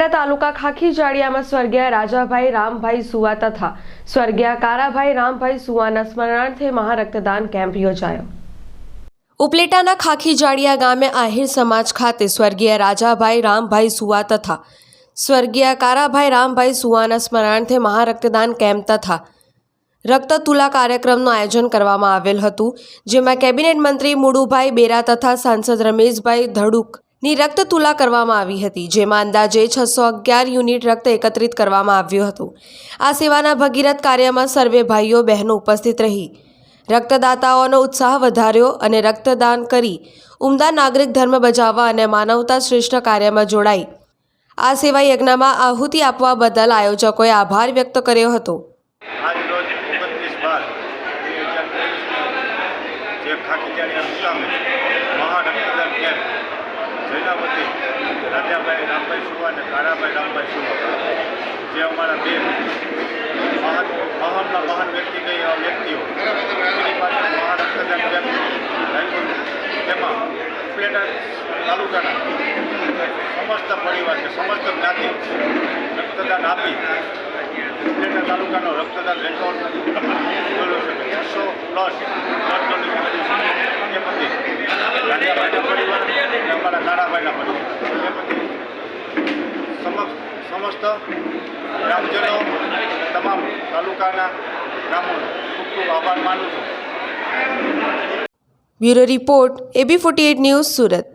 ઉપલેટા તાલુકા ખાખીજાળિયામાં સ્વર્ગીય રાજાભાઈ રામભાઈ સુવા તથા સ્વર્ગીય કારાભાઈ રામભાઈ સુવાના સ્મરણાર્થે મહારક્તદાન કેમ્પ યોજાયો। ઉપલેટાના ખાખીજાળિયા ગામે આહિર સમાજ ખાતે સ્વર્ગીય રાજાભાઈ રામભાઈ સુવા તથા સ્વર્ગીય કારાભાઈ રામભાઈ સુવાના સ્મરણાર્થે મહારક્તદાન કેમ્પ તથા રક્તતુલા કાર્યક્રમનું આયોજન કરવામાં આવેલ હતું, જેમાં કેબિનેટ મંત્રી મુળુભાઈ બેરા તથા સાંસદ રમેશભાઈ ધડુકની રક્તતુલા કરવામાં આવી હતી, જેમાં અંદાજે 611 યુનિટ રક્ત એકત્રિત કરવામાં આવ્યું હતું। આ સેવાના ભગીરથ કાર્યમાં સર્વે ભાઈઓ બહેનો ઉપસ્થિત રહી રક્તદાતાઓનો ઉત્સાહ વધાર્યો અને રક્તદાન કરી ઉમદા નાગરિક ધર્મ બજાવવા અને માનવતા શ્રેષ્ઠ કાર્યમાં જોડાઈ આ સેવા યજ્ઞમાં આહુતિ આપવા બદલ આયોજકોએ આભાર વ્યક્ત કર્યો હતો। महारक्तदान कैम्प जेना वती राजाभाई रामभाई सुवा ने काराभाई रामभाई सुवा जे अमारा बे महान व्यक्ति व्यक्तिओ महारक्तदान कैम्प तेमां उपलेटा तालुकाना समस्त परिवार के समस्त ज्ञाति रक्तदान आपी उपलेटा तालुकानो रक्तदान रेकॉर्ड बोलो छे 600+ ब्लड डोनेशन समस्त ग्रामजनों तमाम तालुकाना ग्रामों खूब खूब आभार मानु छुं। ब्यूरो रिपोर्ट AB48 न्यूज़ सूरत।